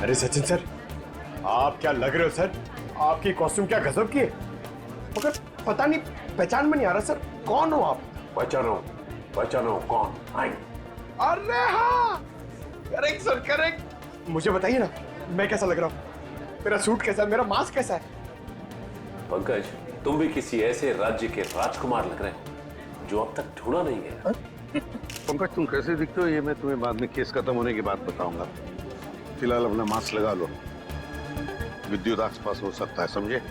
अरे सचिन सर, आप क्या लग रहे हो सर? आपकी कॉस्ट्यूम क्या गजब की है, मगर पता नहीं पहचान में नहीं आ रहा सर, कौन हो आप? पहचानो कौन? आई। अरे हाँ, करेक्ट सर करेक्ट। मुझे बताइए ना, मैं कैसा लग रहा हूँ? मेरा सूट कैसा है, मेरा मास्क कैसा है? पंकज, तुम भी किसी ऐसे राज्य के राजकुमार लग रहे हो जो अब तक ढूंढा नहीं गया। पंकज, तुम कैसे दिखते हो ये मैं तुम्हें बाद में केस खत्म होने के बाद बताऊंगा। फिलहाल अपना मास्क लगा लो, विद्युत आसपास हो सकता है, समझे?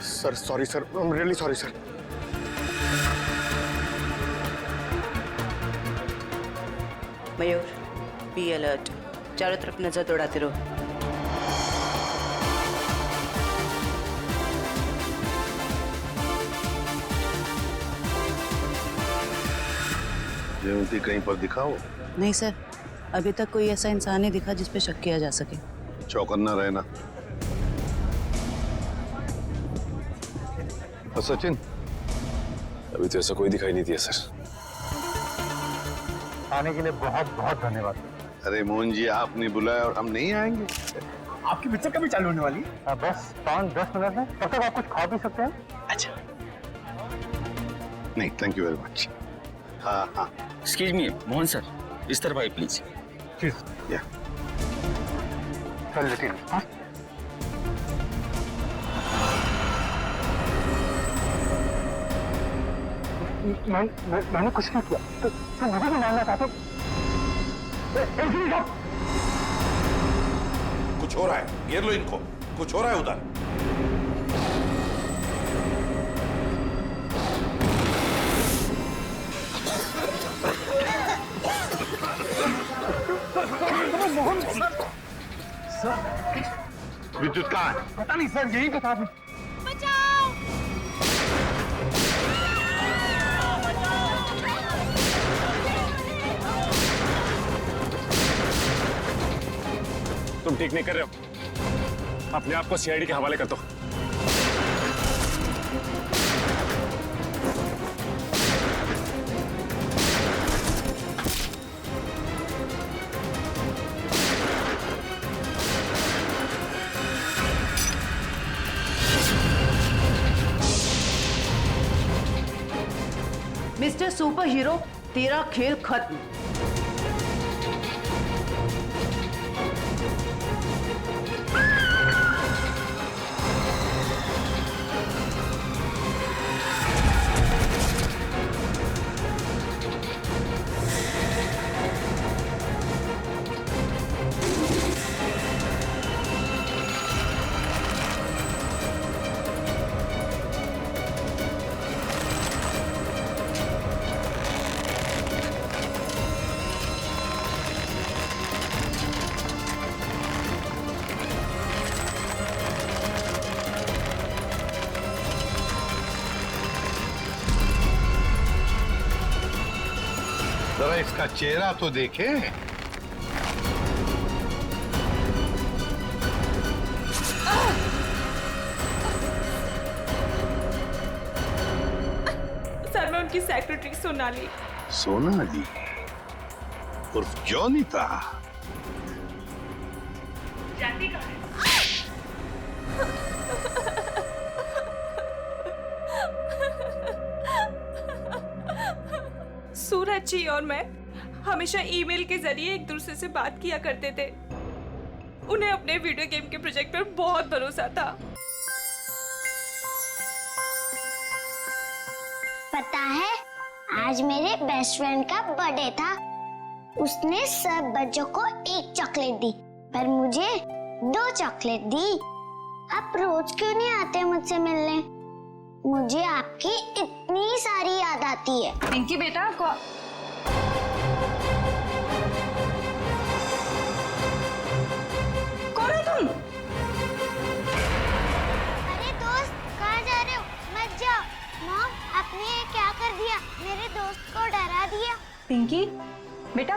Sir sorry sir, I am really sorry sir. Mayur, be alert, चारों तरफ नजर दौड़ाते रहो। जयवंती कहीं पर दिखाओ। नहीं सर, अभी तक कोई ऐसा इंसान नहीं दिखा जिस पे शक किया जा सके। चौकन्ना रहना। और सचिन? अभी तो ऐसा कोई दिखाई नहीं दिया सर। आने के लिए बहुत बहुत धन्यवाद। अरे मोहन जी, आपने बुलाया और हम नहीं आएंगे? आपकी पिक्चर कभी चालू होने वाली है? बस 5-10 मिनट में, तब तक आप कुछ खा भी सकते हैं। अच्छा। नहीं, थैंक यू वेरी मच। हाँ हाँ। एक्सक्यूज मी मोहन सर, इस तरफ आइए प्लीज। या चल लेकिन मैंने कुछ नहीं किया, तो मुझे भी मानना चाहते हो? कुछ हो रहा है, घेर लो इनको, कुछ हो रहा है उधर। विद्युत कहाँ है? पता नहीं सर, यही बता दूं। तुम ठीक नहीं कर रहे हो, अपने आप को सीआईडी के हवाले कर दो। मिस्टर सुपर हीरो, तेरा खेल खत्म। जरा इसका चेहरा तो देखे। सर, मैं उनकी सेक्रेटरी सोनाली। सोनाली उर्फ जॉनिता। जानती कहाँ है? सूरज जी और मैं हमेशा ईमेल के जरिए एक दूसरे से बात किया करते थे। उन्हें अपने वीडियो गेम के प्रोजेक्ट पर बहुत भरोसा था। पता है, आज मेरे बेस्ट फ्रेंड का बर्थडे था। उसने सब बच्चों को एक चॉकलेट दी, पर मुझे 2 चॉकलेट दी। आप रोज क्यों नहीं आते मुझसे मिलने? मुझे आपकी इतनी सारी याद आती है। पिंकी बेटा, कौन है तुम? अरे दोस्त, कहाँ जा रहे हो? मत जाओ। मॉम, आपने ये क्या कर दिया? मेरे दोस्त को डरा दिया। पिंकी बेटा,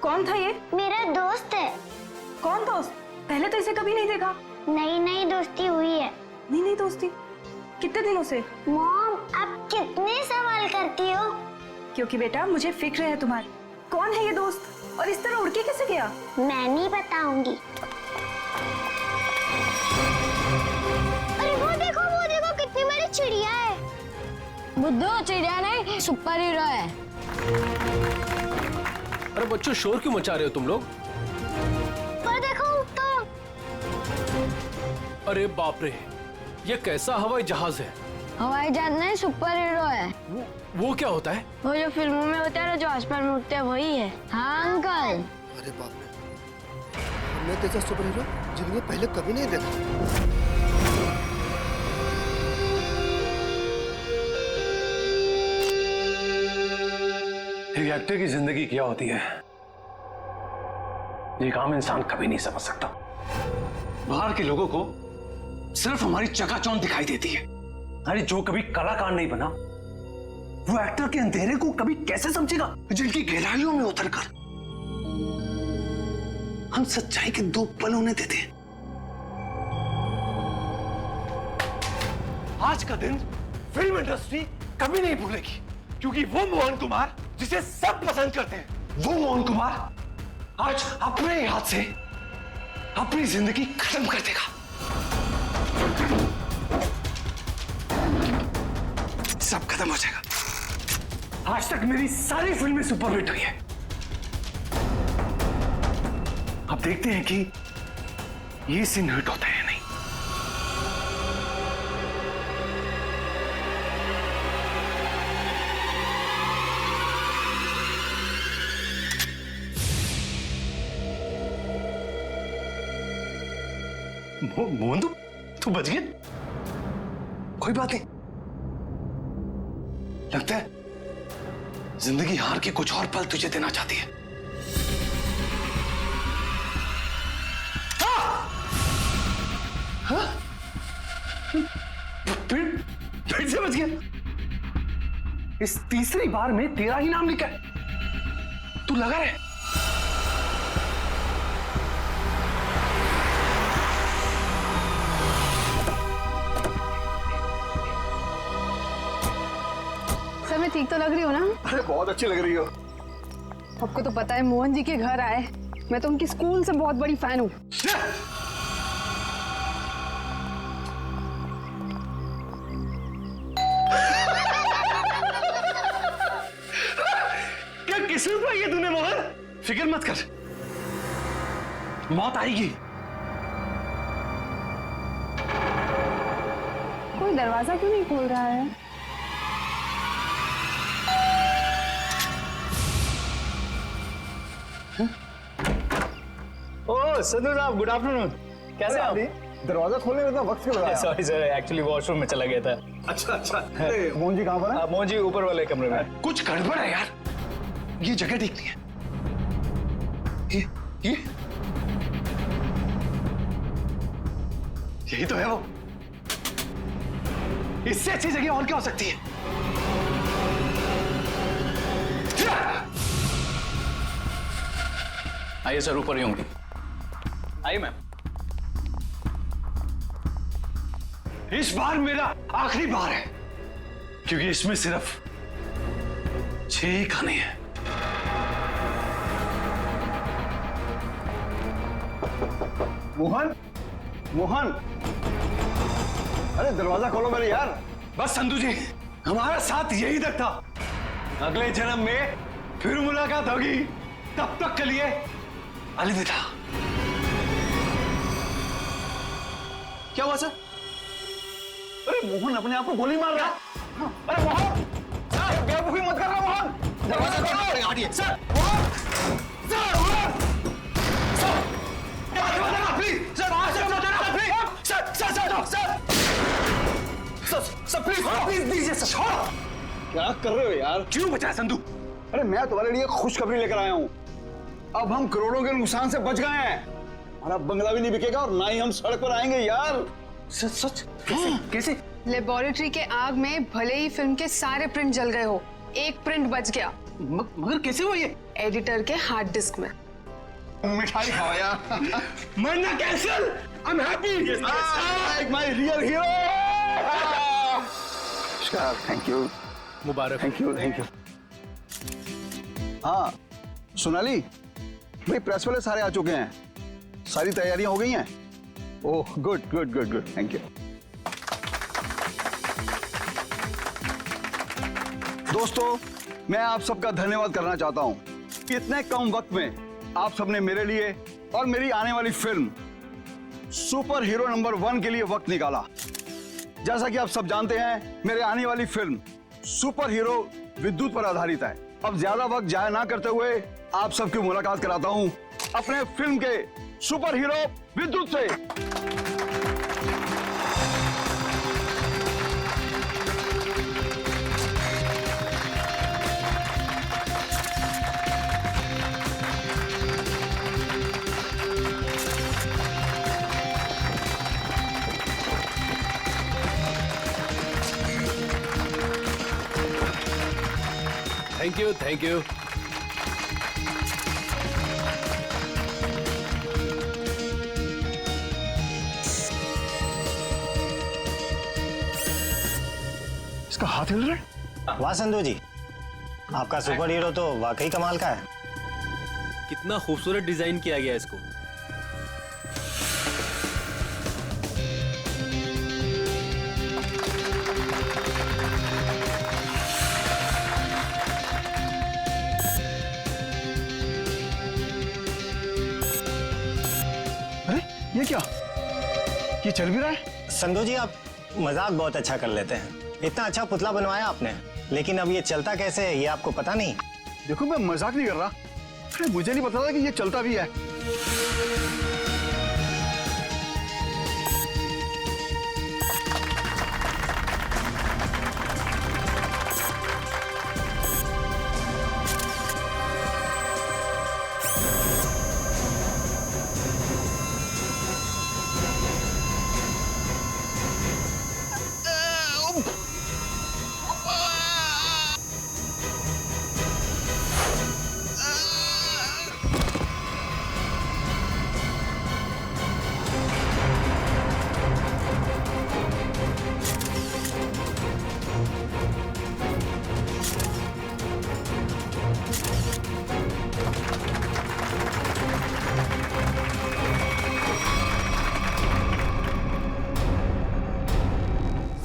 कौन था ये? मेरा दोस्त है। कौन दोस्त? पहले तो इसे कभी नहीं देखा। नई नई दोस्ती हुई है। नहीं दोस्ती, कितने दिनों से? मॉम, आप कितने सवाल करती हो? क्योंकि बेटा मुझे फिक्र है तुम्हारी। कौन है ये दोस्त और इस तरह उड़ के कैसे गया? मैं नहीं बताऊंगी। बुद्धू चिड़िया नहीं सुपर हीरो है। अरे बच्चों शोर क्यों मचा रहे हो तुम लोग? पर देखो तो। अरे बाप रे, ये कैसा हवाई जहाज है? हवाई जहाज नहीं सुपर हीरो है। वो क्या होता है? वो जो फिल्मों में होता है ना, जो आसमान में उड़ते हैं, वही है। हाँ अंकल। अरे बाप रे, मैं तेजा सुपर हीरो जिंदगी पहले कभी नहीं देखा। एक एक्टर की जिंदगी क्या होती है ये एक आम इंसान कभी नहीं समझ सकता। बाहर के लोगों को सिर्फ हमारी चकाचौंध दिखाई देती है। अरे जो कभी कलाकार नहीं बना वो एक्टर के अंधेरे को कभी कैसे समझेगा? जिनकी गहराइयों में उतरकर हम सच्चाई के दो पल होने देते हैं। आज का दिन फिल्म इंडस्ट्री कभी नहीं भूलेगी, क्योंकि वो मोहन कुमार जिसे सब पसंद करते हैं, वो मोहन कुमार आज अपने हाथ से अपनी जिंदगी खत्म कर देगा। सब खत्म हो जाएगा। आज तक मेरी सारी फिल्में सुपरहिट हुई है। अब देखते हैं कि ये सीन हिट होता है या नहीं। मोहन तू बच गया? कोई बात नहीं। लगता है जिंदगी हार के कुछ और पल तुझे देना चाहती है। हाँ? फिर से बच गया। इस तीसरी बार में तेरा ही नाम लिखा है। तू लगा रहे। सर मैं ठीक तो लग रही हूँ ना? अरे बहुत अच्छी लग रही हो। आपको तो पता है मोहन जी के घर आए, मैं तो उनकी स्कूल से बहुत बड़ी फैन हूँ। क्या किस्मत पाई है तूने मोहन? फिक्र मत कर, मौत आएगी। कोई दरवाजा क्यों नहीं खोल रहा है? ओह संधू साहब, गुड आफ्टरनून। कैसे आप? दरवाजा खोलने में तो वक्त क्यों लगाया? सॉरी सर, एक्चुअली वॉशरूम में चला गया था। अच्छा अच्छा। मोहन जी कहाँ पर है? मोहन जी ऊपर वाले कमरे में। कुछ गड़बड़ है यार, ये जगह ठीक नहीं है। ये यही तो है वो। इससे अच्छी जगह और क्या हो सकती है? आइए सर, ऊपर ही होंगे। आइए मैम। इस बार मेरा आखिरी बार है, क्योंकि इसमें सिर्फ 6 खाने हैं। मोहन, मोहन, अरे दरवाजा खोलो मेरे यार। बस संधू जी, हमारा साथ यही तक था। अगले जन्म में फिर मुलाकात होगी। तब तक के लिए अलविदा। क्या हुआ सर? अरे मोहन अपने आप को गोली मार रहा है। अरे मोहन, सर बेवकूफी मत करना मोहन। दरवाजा खोलो। हटिए sir. Mohan, sir Mohan, sir please sir, sir please दीजिए सर। क्या कर रहे हो यार? क्यों बचा संधू? अरे मैं तुम्हारे लिए खुशखबरी लेकर आया हूँ। अब हम करोड़ों के नुकसान से बच गए हैं। हमारा बंगला भी नहीं बिकेगा और ना ही हम सड़क पर आएंगे यार। सच? कैसे? कैसे? लेबोरेटरी के आग में भले ही फिल्म के सारे प्रिंट जल गए हो, एक प्रिंट बच गया। मगर कैसे हुआ ये? एडिटर के हार्ड डिस्क में। मिठाई खाओ यार। मरना cancel. I am happy. My real hero. Thank you, Mubarak. Thank you, thank you. हाँ सोनाली भाई, प्रेस वाले सारे आ चुके हैं। सारी तैयारियां हो गई हैं? Oh good good good good, thank you. दोस्तों, मैं आप सबका धन्यवाद करना चाहता हूं कि इतने कम वक्त में आप सबने मेरे लिए और मेरी आने वाली फिल्म सुपर हीरो नंबर 1 के लिए वक्त निकाला। जैसा कि आप सब जानते हैं, मेरे आने वाली फिल्म सुपर हीरो विद्युत पर आधारित है। अब ज्यादा वक्त जाया ना करते हुए आप सबकी मुलाकात कराता हूं अपने फिल्म के सुपर हीरो विद्युत से। Thank you, thank you. इसका हाथ हिल रहा है। वाह संधू जी, आपका सुपर हीरो तो वाकई कमाल का है। कितना खूबसूरत डिजाइन किया गया इसको। अरे ये क्या, ये चल भी रहा है? संधू जी, आप मजाक बहुत अच्छा कर लेते हैं। इतना अच्छा पुतला बनवाया आपने, लेकिन अब ये चलता कैसे है ये आपको पता नहीं? देखो, मैं मजाक नहीं कर रहा। अरे मुझे नहीं पता था कि ये चलता भी है।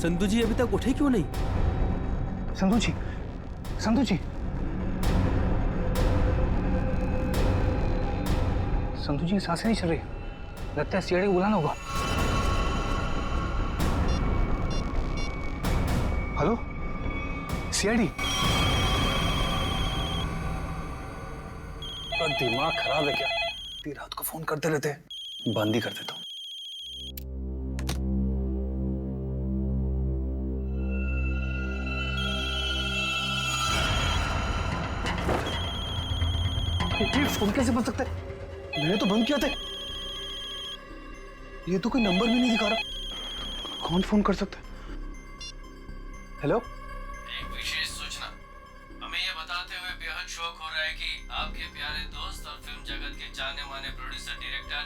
संधू जी अभी तक उठे क्यों नहीं? संधू जी, संधू जी, संधू जी की सांसें नहीं चल रही। लगता है सीआईडी को बुलाना होगा। Hello CID. दिमाग खराब है क्या? इतनी रात को फोन करते रहते हैं। बंद ही कर देता हूँ। ये फोन कैसे बन सकता है? मैंने तो बंद किया था। ये तो कोई नंबर भी नहीं दिखा रहा। कौन फोन कर सकता है? हेलो, एक विशेष सूचना। हमें यह बताते हुए बेहद शौक हो रहा है कि आपके प्यारे दोस्त और फिल्म जगत के जाने माने प्रोड्यूसर डायरेक्टर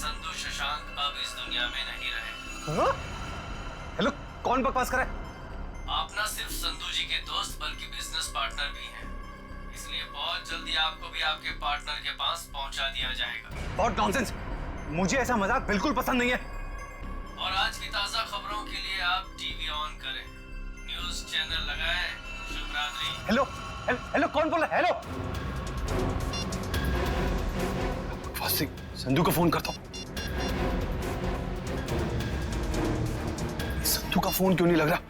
संधू शशांक अब इस दुनिया में नहीं रहे। हेलो, कौन बकवास कर रहा है? आप न सिर्फ संधू जी के दोस्त बल्कि बिजनेस पार्टनर भी हैं। इसलिए बहुत जल्दी आपको भी आपके पार्टनर के पास पहुंचा दिया जाएगा। बहुत नॉनसेंस। मुझे ऐसा मजाक बिल्कुल पसंद नहीं है। और आज की ताजा खबरों के लिए आप टीवी ऑन करें, न्यूज चैनल लगाएं। शुभ रात्रि। हेलो हेलो, कौन बोल रहा है? हेलो, संधू को फोन करता हूँ। संधू का फोन क्यों नहीं लग रहा?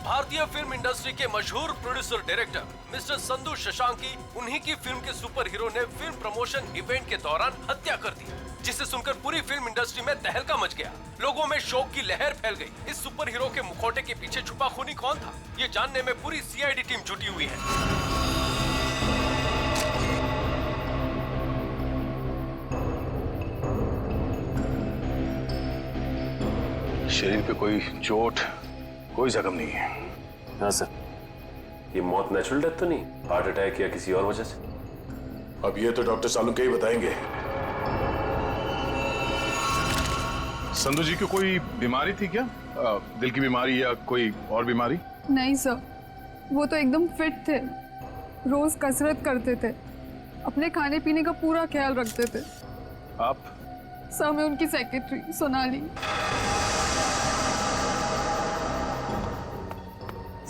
भारतीय फिल्म इंडस्ट्री के मशहूर प्रोड्यूसर डायरेक्टर मिस्टर संधू शशांकी, उन्हीं की फिल्म के सुपर हीरो ने फिल्म प्रमोशन इवेंट के दौरान हत्या कर दी, जिसे सुनकर पूरी फिल्म इंडस्ट्री में तहलका मच गया। लोगों में शोक की लहर फैल गई। इस सुपर हीरो के मुखौटे के पीछे छुपा खूनी कौन था, ये जानने में पूरी सीआईडी टीम जुटी हुई है। शरीर पे कोई चोट, कोई जख्म नहीं है। हाँ सर, ये मौत नेचुरल डेथ तो नहीं, हार्ट अटैक या किसी और वजह से? अब ये तो डॉक्टर सालुंके ही बताएंगे। संधू जी को कोई बीमारी थी क्या? दिल की बीमारी या कोई और बीमारी? नहीं सर, वो तो एकदम फिट थे, रोज कसरत करते थे, अपने खाने पीने का पूरा ख्याल रखते थे। आप? सर, मैं उनकी सेक्रेटरी सोनाली।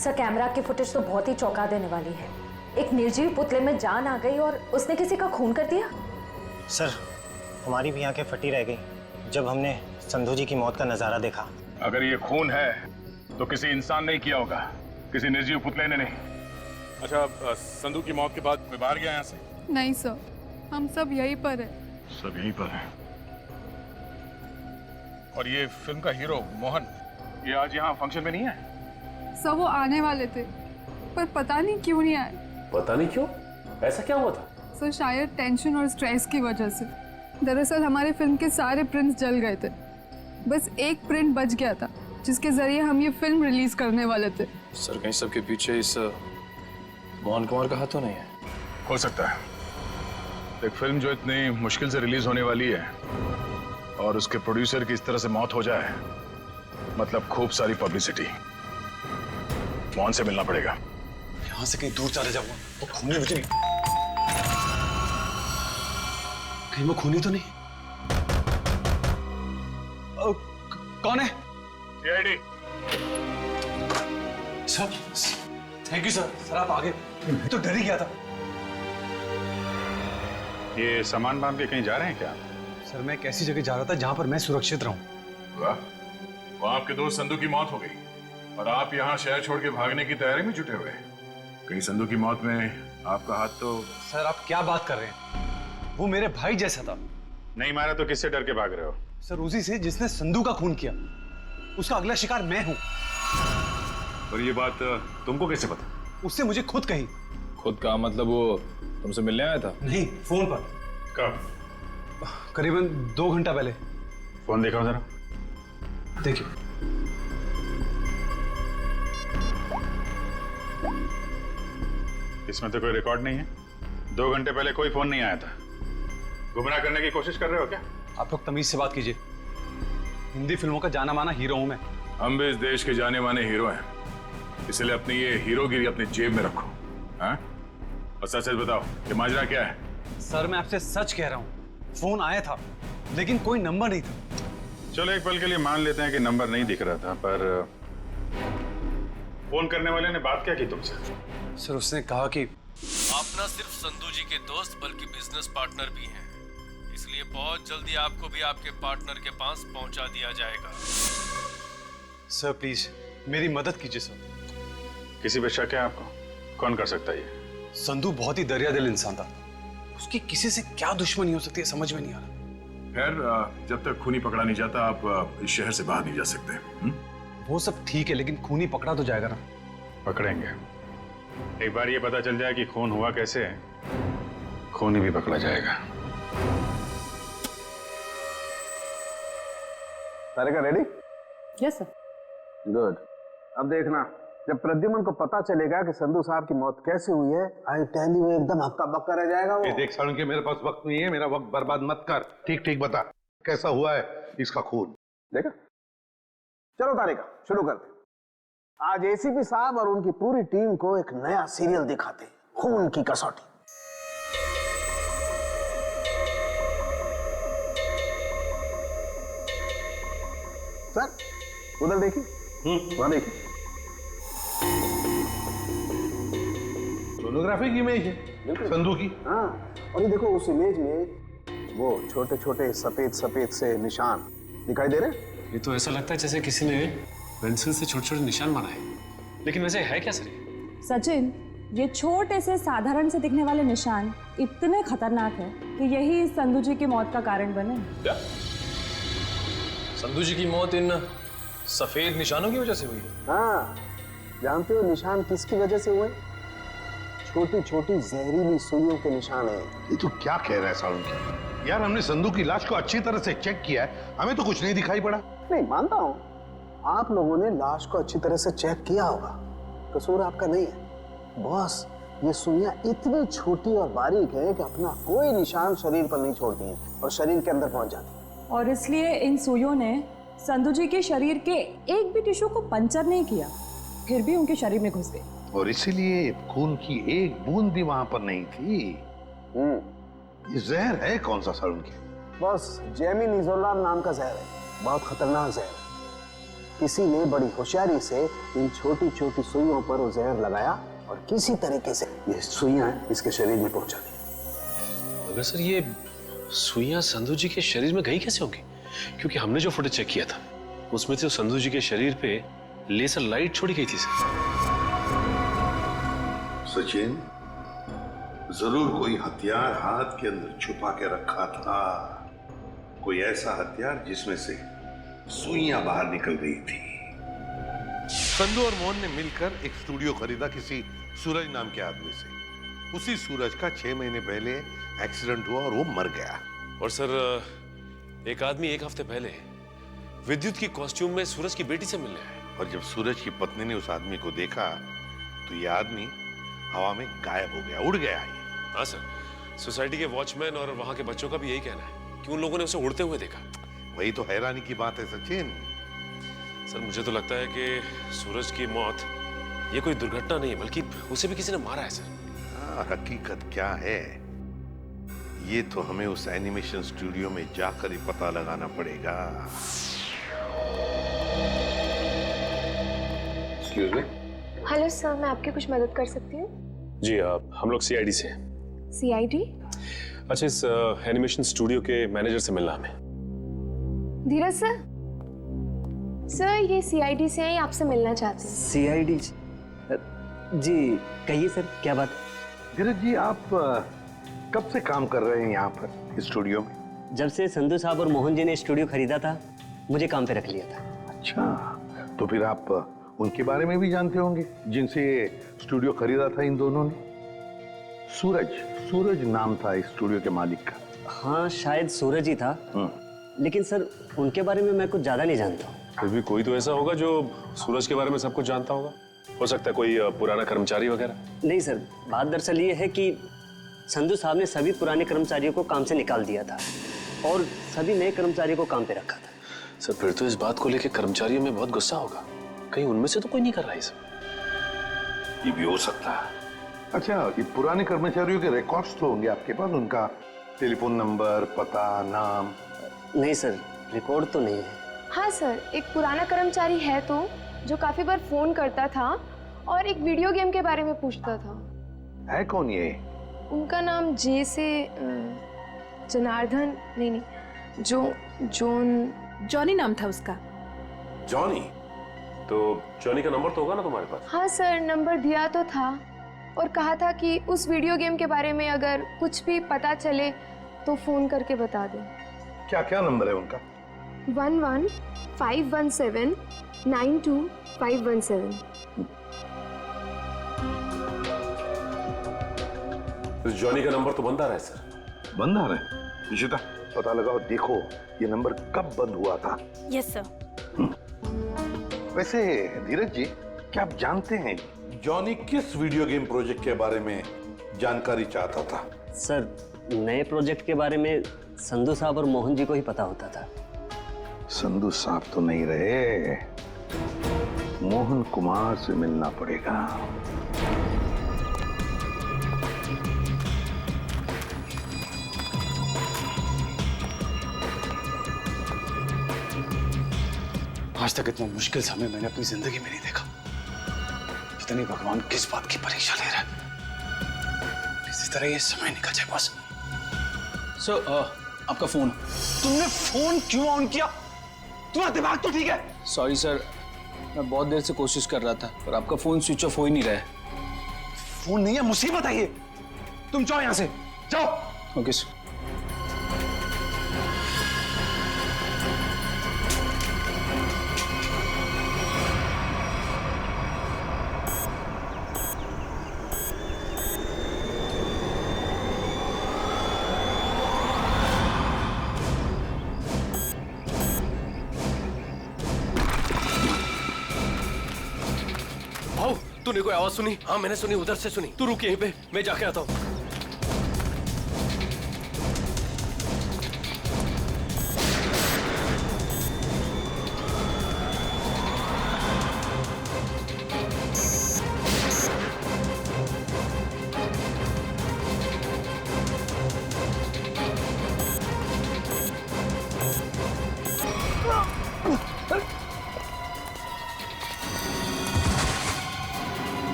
सर कैमरा की फुटेज तो बहुत ही चौंका देने वाली है। एक निर्जीव पुतले में जान आ गई और उसने किसी का खून कर दिया। सर हमारी भी आंखें फटी रह गई जब हमने संधू जी की मौत का नजारा देखा। अगर ये खून है तो किसी इंसान ने किया होगा, किसी निर्जीव पुतले ने नहीं। अच्छा, संधू की मौत के बाद कोई बाहर गया यहाँ से? नहीं सर, हम सब यहीं पर है। सब यहीं पर है। और ये फिल्म का हीरो मोहन, ये आज यहाँ फंक्शन में नहीं है? सब वो आने वाले थे पर पता नहीं क्यों नहीं आए। पता नहीं क्यों? ऐसा क्या हुआ था? सर शायद टेंशन और स्ट्रेस की वजह से। दरअसल हमारे फिल्म के सारे प्रिंट्स जल गए थे, बस एक प्रिंट बच गया था जिसके जरिए हम ये फिल्म रिलीज करने वाले थे। सर कहीं सबके पीछे इस मोहन कुमार का हाथ तो नहीं है? हो सकता है। एक फिल्म जो इतनी मुश्किल से रिलीज होने वाली है और उसके प्रोड्यूसर की इस तरह से मौत हो जाए, मतलब खूब सारी पब्लिसिटी। मोहन से मिलना पड़ेगा। यहाँ से कहीं दूर चले जाऊंगा तो खूनी मुझे नहीं। कहीं वो खूनी तो नहीं? कौन है? CID. Sir thank you sir. Sir आप आगे, मैं तो डर ही गया था। ये सामान बांध के कहीं जा रहे हैं क्या? सर मैं एक ऐसी जगह जा रहा था जहां पर मैं सुरक्षित रहूं। वाह, वो आपके दोस्त संधू की मौत हो गई और आप यहाँ शहर छोड़ के भागने की तैयारी में जुटे हुए। कहीं संधू की मौत में आपका हाथ तो? सर आप क्या बात कर रहे हैं? वो मेरे भाई जैसा था। नहीं मारा तो किससे डर के भाग रहे हो? सर उसी से जिसने संधू का खून किया। उसका अगला शिकार मैं हूं। और ये बात तुमको कैसे पता? उससे मुझे खुद कही। खुद का मतलब वो तुमसे मिलने आया था? नहीं, फोन पर। कब? करीबन 2 घंटा पहले। फोन दिखाओ जरा। देखिए। इसमें तो कोई रिकॉर्ड नहीं है। 2 घंटे पहले कोई फोन नहीं आया था। गुमराह करने की कोशिश कर रहे हो क्या? आप लोग तमीज से बात कीजिए। हिंदी फिल्मों का जाना माना हीरो हूं मैं। हम भी इस देश के जाने माने हीरो हैं, इसलिए अपनी ये हीरोगिरी अपनी जेब में रखो। हाँ? और सच सच बताओ कि माजरा क्या है? सर मैं आपसे सच कह रहा हूं, फोन आया था लेकिन कोई नंबर नहीं था। चलो एक पल के लिए मान लेते हैं कि नंबर नहीं दिख रहा था, पर फोन करने वाले ने बात क्या की तुमसे? सर उसने कहा कि आप न सिर्फ संधू जी के दोस्त बल्कि बिजनेस पार्टनर भी हैं, इसलिए बहुत जल्दी आपको भी आपके पार्टनर के पास पहुंचा दिया जाएगा। सर प्लीज मेरी मदद कीजिए सर। किसी पे शक है आपको? कौन कर सकता है ये? संधू बहुत ही दरियादिल इंसान था। उसकी किसी से क्या दुश्मनी हो सकती है समझ में नहीं आ रहा। खैर जब तक खूनी पकड़ा नहीं जाता आप इस शहर से बाहर नहीं जा सकते। वो सब ठीक है लेकिन खूनी पकड़ा तो जाएगा ना? पकड़ेंगे। एक बार ये पता चल जाए कि खून हुआ कैसे, खूनी भी पकड़ा जाएगा। तारिका रेडी? Yes sir. गुड। अब देखना, जब प्रद्युमन को पता चलेगा कि संधू साहब की मौत कैसे हुई है, आई टेल यू एकदम हक्का बक्का रह जाएगा वो। देख सालुन के मेरे पास वक्त नहीं है, मेरा वक्त बर्बाद मत कर। ठीक ठीक बता कैसा हुआ है इसका खून। देखा? चलो तारिका शुरू करते। आज एसीपी साहब और उनकी पूरी टीम को एक नया सीरियल दिखाते, खून की कसौटी। सर उधर देखिए, वहां देखिए। सोनोग्राफी की इमेज है संधू की। हाँ, और ये देखो उस इमेज में वो छोटे छोटे सफेद सफेद से निशान दिखाई दे रहे। ये तो ऐसा लगता है जैसे किसी ने पेंसिल से छोटे छोटे निशान बनाए। लेकिन वैसे है क्या सर? सचिन, ये छोटे से साधारण से दिखने वाले निशान इतने खतरनाक है कि यही संधू जी की मौत का कारण बने। क्या? संधू जी की मौत इन सफेद निशानों की वजह से हुई है? हाँ, जानते हो निशान किसकी वजह से हुए? छोटी छोटी जहरीली सुइयों के निशान है। ये तो क्या कह रहा है सालुन की? यार हमने संधू की लाश को अच्छी तरह से चेक किया है, हमें तो कुछ नहीं दिखाई पड़ा। नहीं मानता हूँ, आप लोगों ने लाश को अच्छी तरह से चेक किया होगा, कसूर आपका नहीं है। बॉस, ये सुइयां इतनी छोटी और बारीक है कि अपना कोई निशान शरीर पर नहीं छोड़ती हैं और शरीर के अंदर पहुंच जाती हैं। और इसलिए इन सुइयों ने संधू जी के शरीर के एक भी टिश्यू को पंचर नहीं किया, फिर भी उनके शरीर में घुस गए। और इसीलिए खून की एक बूंद भी वहां पर नहीं थी। ये जहर है कौन सा सालुन की? बस जेमिनिजोलाम नाम का जहर है, बहुत खतरनाक जहर है। किसी ने बड़ी होशियारी से इन छोटी छोटी सुइयों पर वो जहर लगाया और किसी तरीके से ये सुइयां इसके शरीर में पहुंचा दी। मगर सर ये सुइयां संधू जी के शरीर में गई कैसे होंगी? क्योंकि हमने जो फुटेज चेक किया था उसमें तो संधू जी के शरीर पे लेजर लाइट छोड़ी गई थी सर। सचिन, जरूर कोई हथियार हाथ के अंदर छुपा के रखा था, कोई ऐसा हथियार जिसमें से सुइयां बाहर निकल गई थी। संधू और मोहन ने मिलकर एक स्टूडियो खरीदा किसी सूरज नाम के आदमी से। उसी सूरज का 6 महीने पहले एक्सीडेंट हुआ और वो मर गया। और सर एक आदमी एक हफ्ते पहले विद्युत की कॉस्ट्यूम में सूरज की बेटी से मिलने आया। और जब सूरज की पत्नी ने उस आदमी को देखा तो ये आदमी हवा में गायब हो गया, उड़ गया। हाँ सर, सोसाइटी के वॉचमैन और वहां के बच्चों का भी यही कहना है कि उन लोगों ने उसे उड़ते हुए देखा। वही तो हैरानी की बात है सचिन। सर मुझे तो लगता है कि सूरज की मौत ये कोई दुर्घटना नहीं है, बल्कि उसे भी किसी ने मारा है सर। हकीकत क्या है ये तो हमें उस एनिमेशन स्टूडियो में जाकर ही पता लगाना पड़ेगा। Excuse me. हेलो सर, मैं आपकी कुछ मदद कर सकती हूँ? जी हम लोग सीआईडी से। सीआईडी? अच्छा, इस एनिमेशन स्टूडियो के मैनेजर से मिलना हमें। धीरज सर, सर ये सीआईडी से हैं, आपसे मिलना चाहते हैं। सीआईडी? जी कहिए सर, क्या बात? धीरज जी, आप कब से काम कर रहे हैं यहाँ पर स्टूडियो में? जब से संधू साहब और मोहन जी ने स्टूडियो खरीदा था, मुझे काम पे रख लिया था। अच्छा, तो फिर आप उनके बारे में भी जानते होंगे जिनसे स्टूडियो खरीदा था इन दोनों ने? सूरज नाम था इस स्टूडियो के मालिक का। हाँ शायद सूरज ही था, लेकिन सर उनके बारे में मैं कुछ ज्यादा नहीं जानता हूँ। फिर भी कोई तो ऐसा होगा जो सूरज के बारे में सब कुछ जानता होगा। हो सकता है कोई पुराना कर्मचारी वगैरह। नहीं सर, बात दरअसल ये है कि संधू साहब ने सभी पुराने कर्मचारियों को काम से निकाल दिया था और सभी नए कर्मचारियों को काम पे रखा था। सर फिर तो इस बात को लेकर कर्मचारियों में बहुत गुस्सा होगा, कहीं उनमें से तो कोई नहीं कर रहा है सब। ये भी हो सकता है। अच्छा, ये पुराने कर्मचारियों के रिकॉर्ड्स तो होंगे आपके पास, उनका टेलीफोन नंबर, पता, नाम? नहीं सर, रिकॉर्ड तो नहीं है। हाँ सर, एक पुराना कर्मचारी है तो जो काफी बार फोन करता था और एक वीडियो गेम के बारे में पूछता था। है कौन ये? उनका नाम जे से जनार्दन, नहीं जॉनी नाम था उसका। जॉनी? तो जॉनी का नंबर तो होगा ना तुम्हारे पास? हाँ सर, नंबर दिया तो था और कहा था कि उस वीडियो गेम के बारे में अगर कुछ भी पता चले तो फोन करके बता दें। क्या क्या नंबर है उनका? 11517 92517। जॉनी का नंबर तो बंद आ रहा है सर। बंद आ रहा है? निशिता पता लगाओ, देखो ये नंबर कब बंद हुआ था। Yes sir. वैसे धीरज जी, क्या आप जानते हैं जॉनी किस वीडियो गेम प्रोजेक्ट के बारे में जानकारी चाहता था? सर नए प्रोजेक्ट के बारे में संधू साहब और मोहन जी को ही पता होता था। संधू साहब तो नहीं रहे, मोहन कुमार से मिलना पड़ेगा। आज तक इतना मुश्किल समय मैंने अपनी जिंदगी में नहीं देखा। जितनी भगवान किस बात की परीक्षा ले रहा है, किसी तरह ये समय निकल जाए बस। सर आपका फोन। तुमने फोन क्यों ऑन किया? तुम्हारा दिमाग तो ठीक है? सॉरी सर, मैं बहुत देर से कोशिश कर रहा था पर आपका फोन स्विच ऑफ हो ही नहीं रहा है। फोन नहीं है, मुसीबत है ये। तुम जाओ यहां से, जाओ। Okay sir. तूने कोई आवाज सुनी? हाँ मैंने सुनी, उधर से सुनी। तू रुक यहीं पे, मैं जाके आता हूँ।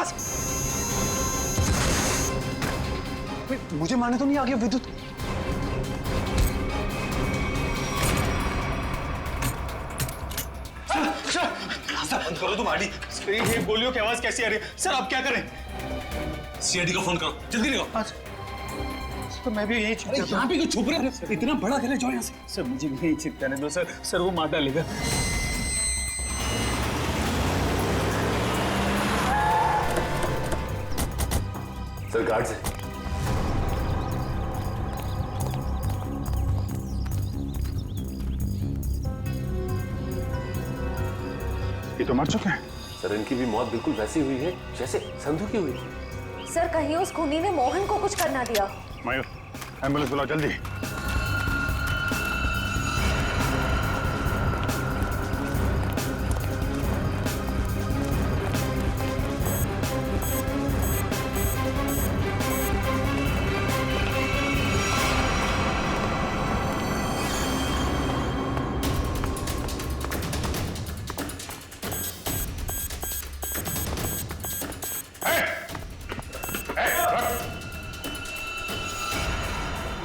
पास। मुझे मारने तो नहीं आ गया विद्युत? सर बंद करो तुम आड़ी। ये गोलियों की आवाज कैसी आ रही है? सर आप क्या करें? सीआईडी को फोन करो, जल्दी करो। तो मैं भी यही छिप जाता हूं। यहाँ पे क्यों छुप रहे हैं? इतना बड़ा घर है, जाओ यहाँ से। सर मुझे भी यही छिप जाने दो सर। सर वो मार डालेगा। सर गार्ड से ये तो मर चुके हैं। सर इनकी भी मौत बिल्कुल वैसी हुई है जैसे संधू की हुई। सर कहीं उस खूनी ने मोहन को कुछ कर ना दिया। मयूर एम्बुलेंस बुलाओ जल्दी।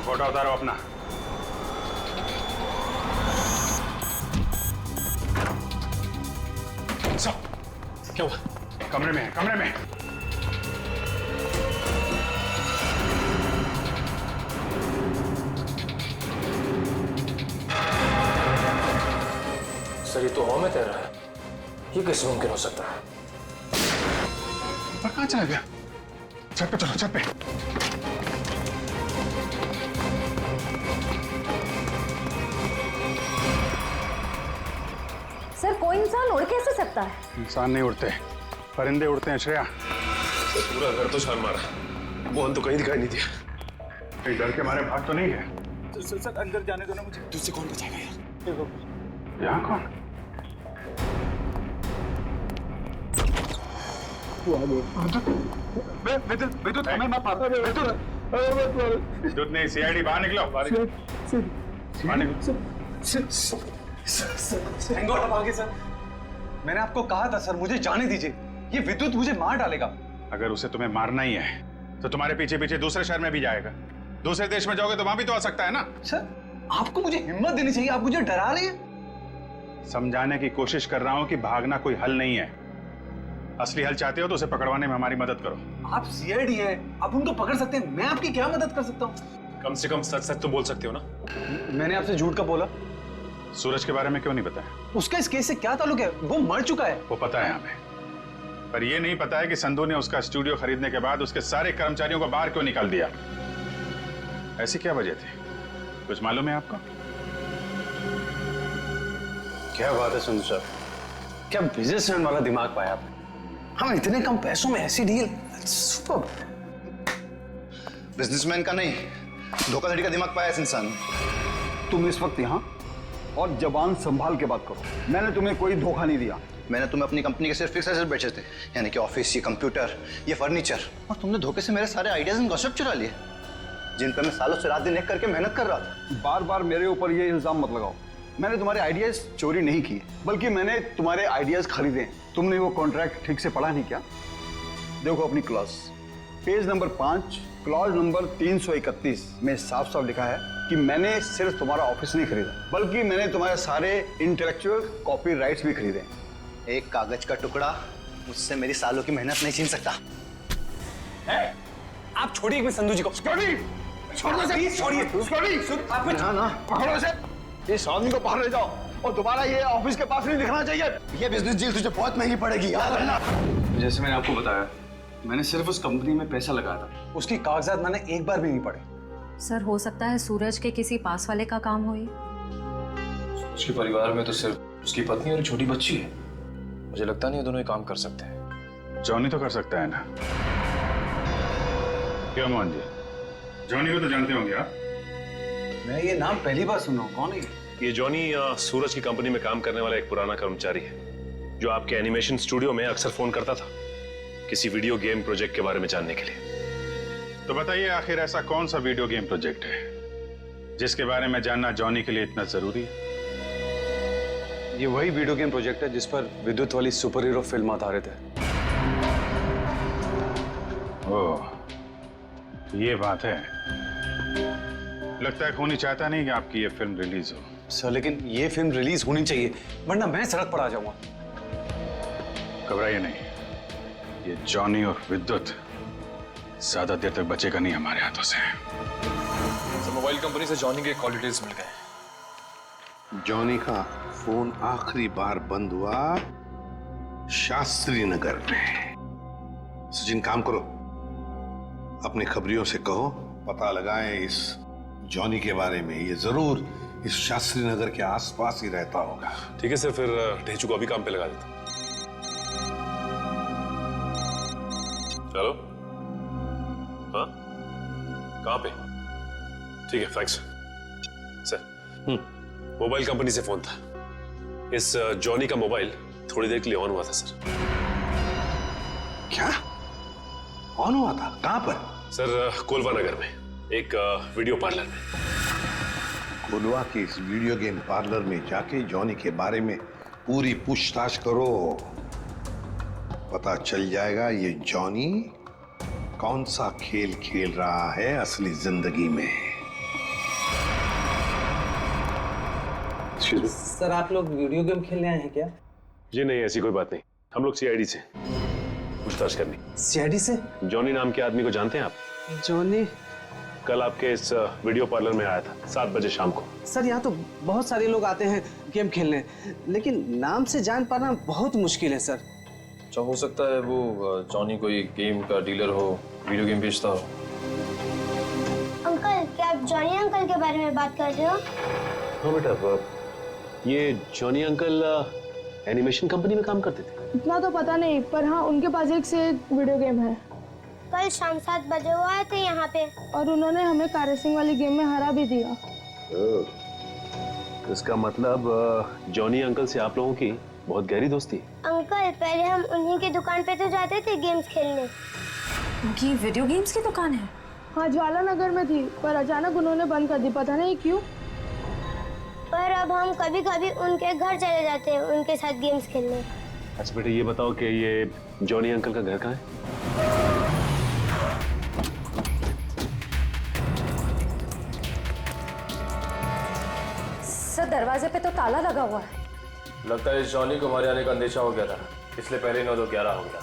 फोटो उतारो अपना। क्या हुआ? कमरे में है, कमरे में। सर ये तो हवा में तैर रहा है, ये कैसे मुमकिन हो सकता है? पर कहाँ चला गया? छत पे चलो, छत पे। सर कोई इंसान उड़ कैसे सकता है? इंसान नहीं उड़ते, परिंदे उड़ते हैं श्रेया। सर पूरा घर तो छान मारा, मोहन तो कहीं दिखाई नहीं दिया। कहीं डर के मारे भाग तो नहीं है? सर अंदर जाने दो ना मुझे। तुझसे कौन बचाएगा यार? यहाँ कौन? विद्युत हमें मत मारो। विद्युत नहीं, सीआईडी बाहर निकलो। बाहर निकलो। सर मैंने आपको कहा था सर, मुझे जाने दीजिए। ये विद्युत मुझे मार डालेगा। अगर उसे तुम्हें मारना ही है तो तुम्हारे पीछे पीछे दूसरे शहर में भी जाएगा। दूसरे देश में जाओगे तो वहां भी तो आ सकता है ना। सर आपको मुझे हिम्मत देनी चाहिए, आप मुझे डरा रहे हैं। समझाने की कोशिश कर रहा हूं कि भागना कोई हल नहीं है। असली हल चाहते हो तो उसे पकड़वाने में हमारी मदद करो। आप सीआईडी है, आप उनको पकड़ सकते हैं, मैं आपकी क्या मदद कर सकता हूँ? कम से कम सच सच तो बोल सकते हो ना। मैंने आपसे झूठ का बोला। सूरज के बारे में क्यों नहीं बताया? उसका इस केस से क्या ताल्लुक है? वो मर चुका है। वो पता है हमें, पर यह नहीं पता है कि संधू ने उसका स्टूडियो खरीदने के बाद उसके सारे कर्मचारियों को बाहर क्यों निकाल दिया। ऐसी क्या वजह थी, कुछ मालूम है आपको? क्या बात है संधू साहब, क्या बिजनेसमैन वाला दिमाग पाया आपने। हम इतने कम पैसों में ऐसी डील, सुपर। बिजनेसमैन का नहीं, धोखाधड़ी का दिमाग पाया इस इंसान। तुम इस वक्त यहाँ और जबान संभाल के बात करो। मैंने तुम्हें कोई धोखा नहीं दिया। मैंने तुम्हें अपनी कंपनी के सिर्फ फिक्स एसेट बेचे थे, यानी कि ऑफिस, ये कंप्यूटर, ये फर्नीचर, और तुमने धोखे से मेरे सारे आइडियाज एंड गॉसिप चुरा लिए, जिन पर मैं सालों से रात दिन एक करके मेहनत कर रहा था। बार बार मेरे ऊपर ये इल्जाम मत लगाओ। मैंने तुम्हारे आइडियाज चोरी नहीं किए, बल्कि मैंने तुम्हारे आइडियाज खरीदे। तुमने वो कॉन्ट्रैक्ट ठीक से पढ़ा नहीं क्या? देखो अपनी clause, page number 5, clause number 331 में साफ साफ लिखा है कि मैंने सिर्फ तुम्हारा ऑफिस नहीं खरीदा, बल्कि मैंने तुम्हारे सारे इंटेलेक्चुअल कॉपीराइट्स भी खरीदे। एक कागज का टुकड़ा मुझसे मेरी सालों की मेहनत नहीं छीन सकता। आप छोड़िए एक संधू जी को। छोड़िए। ना पकड़ो इसे, इस आदमी को बाहर ले जाओ और दोबारा ये ऑफिस के पास नहीं दिखना चाहिए। ये बिजनेस डील तुझे बहुत महंगी पड़ेगी, याद रखना। जैसे मैंने आपको बताया, मैंने सिर्फ उस कंपनी में पैसा लगाया था, उसकी कागजात मैंने एक बार भी नहीं पढ़े। सर हो सकता है सूरज के किसी पास वाले का काम हो ये। उसके परिवार में तो सिर्फ उसकी पत्नी और एक छोटी बच्ची है। मुझे लगता नहीं ये दोनों ही काम कर सकते हैं। जॉनी तो कर सकता है ना? क्यों मोहन जी, जॉनी को तो जानते होंगे आप? मैं ये नाम पहली बार सुन रहा हूँ, कौन है ये जॉनी सूरज की कंपनी में काम करने वाला एक पुराना कर्मचारी है, जो आपके एनिमेशन स्टूडियो में अक्सर फोन करता था किसी वीडियो गेम प्रोजेक्ट के बारे में जानने के लिए। तो बताइए आखिर ऐसा कौन सा वीडियो गेम प्रोजेक्ट है जिसके बारे में जानना जॉनी के लिए इतना जरूरी है? ये वही वीडियो गेम प्रोजेक्ट है जिस पर विद्युत वाली सुपर हीरो फिल्म आधारित है। ओह, तो ये बात है। लगता है खूनी चाहता नहीं कि आपकी ये फिल्म रिलीज हो। सर लेकिन ये फिल्म रिलीज होनी चाहिए, वरना मैं सड़क पर आ जाऊंगा। घबराइए नहीं, ये जॉनी और विद्युत ज्यादा देर तक बचेगा नहीं हमारे हाथों से। मोबाइल कंपनी से जॉनी के कॉल डिटेल्स मिल गए। जॉनी का फोन आखिरी बार बंद हुआ शास्त्री नगर में। सचिन काम करो, अपने खबरियों से कहो पता लगाएं इस जॉनी के बारे में। ये जरूर इस शास्त्री नगर के आसपास ही रहता होगा। ठीक है सर, फिर ढेचू को अभी काम पे लगा देता हूं। हेलो, हाँ कहाँ पे? ठीक है, थैंक्स सर। मोबाइल कंपनी से फोन था। इस जॉनी का मोबाइल थोड़ी देर के लिए ऑन हुआ था सर। क्या ऑन हुआ था? कहां पर? सर कोलवा नगर में एक वीडियो पार्लर में। कोलवा के इस वीडियो गेम पार्लर में जाके जॉनी के बारे में पूरी पूछताछ करो। पता चल जाएगा ये जॉनी कौन सा खेल खेल रहा है असली जिंदगी में। सर आप लोग वीडियो गेम खेलने आए हैं क्या? जी नहीं, ऐसी कोई बात नहीं। हम लोग सीआईडी से पूछताछ करनी। सीआईडी से? जॉनी नाम के आदमी को जानते हैं आप? जॉनी? कल आपके इस वीडियो पार्लर में आया था 7 बजे शाम को। सर यहाँ तो बहुत सारे लोग आते हैं गेम खेलने, लेकिन नाम से जान पाना बहुत मुश्किल है सर। अच्छा, हो सकता है वो जॉनी कोई गेम का डीलर हो, वीडियो गेम बेचता हो। अंकल, क्या आप जॉनी अंकल के बारे में बात कर रहे हो? हाँ बेटा, ये जॉनी अंकल एनिमेशन कंपनी में काम करते थे। इतना तो पता नहीं, पर हाँ उनके पास एक से एक वीडियो गेम है। कल शाम 7 बजे वो आए थे यहाँ पे और उन्होंने हमें कार रेसिंग वाली गेम में हरा भी दिया। इसका मतलब जॉनी अंकल से आप लोगों की बहुत गहरी दोस्ती। अंकल, पहले हम उन्हीं की दुकान पे तो जाते थे गेम्स खेलने। उनकी वीडियो गेम्स की दुकान है? हाँ, ज्वाला नगर में थी, पर अचानक उन्होंने बंद कर दी, पता नहीं क्यों। पर अब हम कभी कभी उनके घर चले जाते हैं उनके साथ गेम्स खेलने। अच्छा बेटा, ये बताओ कि ये जॉनी अंकल का घर कहाँ है? सर दरवाजे पे तो ताला लगा हुआ है। लगता है इस जॉनी को हमारे आने का अंदेशा हो गया था, इसलिए पहले 9-2-11 हो गया।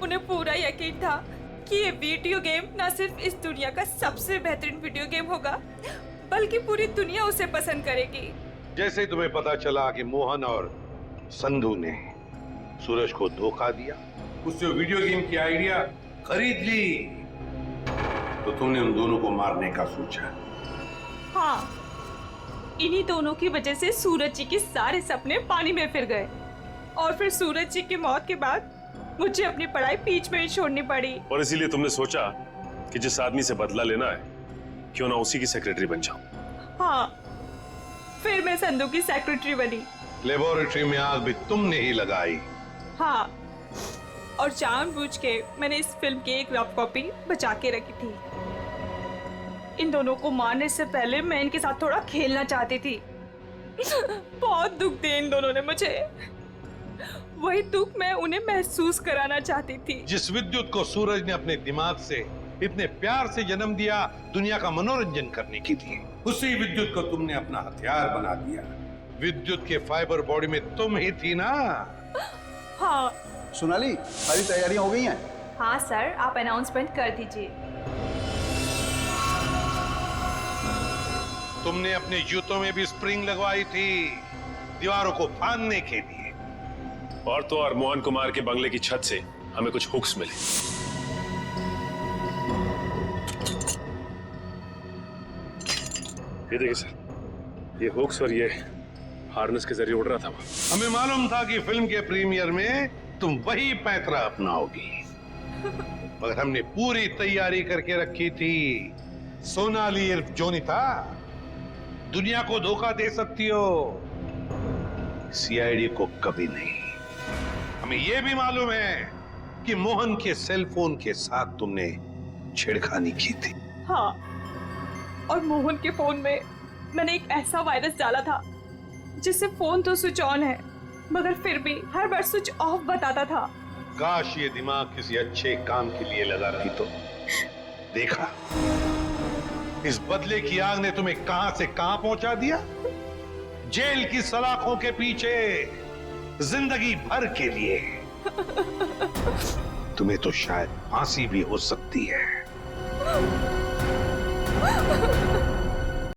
उन्हें पूरा यकीन था कि ये वीडियो गेम न सिर्फ इस दुनिया का सबसे बेहतरीन वीडियो गेम होगा, बल्कि पूरी दुनिया उसे पसंद करेगी। जैसे तुम्हें पता चला कि मोहन और संधू ने सूरज को धोखा दिया, उससे वीडियो गेम की आइडिया खरीद ली, तो तुमने उन दोनों को मारने का सोचा। हाँ, इन्हीं दोनों की वजह से सूरज जी के सारे सपने पानी में फिर गए और फिर सूरज जी की मौत के बाद मुझे अपनी पढ़ाई बीच में ही छोड़नी पड़ी। और इसीलिए तुमने सोचा कि जिस आदमी से बदला लेना है क्यों ना उसी की सेक्रेटरी बन जाऊं। हाँ, फिर मैं संधू की सेक्रेटरी बनी। लेबोरेटरी में आग भी तुमने ही लगाई। हाँ, और जानबूझ के मैंने इस फिल्म की एक रफ कॉपी बचा के रखी थी। इन दोनों को मारने से पहले मैं इनके साथ थोड़ा खेलना चाहती थी। बहुत दुख दिए इन दोनों ने मुझे, वही दुख मैं उन्हें महसूस कराना चाहती थी। जिस विद्युत को सूरज ने अपने दिमाग से इतने प्यार से जन्म दिया दुनिया का मनोरंजन करने के लिए, उसी विद्युत को तुमने अपना हथियार बना दिया। विद्युत के फाइबर बॉडी में तुम ही थी ना? हाँ। सोनाली, सारी तैयारियां हो गई हैं? हाँ सर, आप अनाउंसमेंट कर दीजिए। तुमने अपने जूतों में भी स्प्रिंग लगवाई थी दीवारों को फाड़ने के लिए। और तो और मोहन कुमार के बंगले की छत से हमें कुछ हुक्स मिले। ये देखिए सर, ये हुक्स और ये हार्नेस के जरिए उड़ रहा था। हमें मालूम था कि फिल्म के प्रीमियर में तुम वही पैतरा अपनाओगी, मगर हमने पूरी तैयारी करके रखी थी। सोनाली इर्फ जॉनी था, दुनिया को धोखा दे सकती हो, सीआईडी को कभी नहीं। हमें यह भी मालूम है कि मोहन के सेल फोन के साथ तुमने छेड़खानी की थी। हाँ, और मोहन के फोन में मैंने एक ऐसा वायरस डाला था जिससे फोन तो स्विच ऑन है, मगर फिर भी हर बार स्विच ऑफ बताता था। काश ये दिमाग किसी अच्छे काम के लिए लगा रही तो। देखा, इस बदले की आग ने तुम्हें कहां से कहां पहुंचा दिया। जेल की सलाखों के पीछे जिंदगी भर के लिए। तुम्हें तो शायद फांसी भी हो सकती है।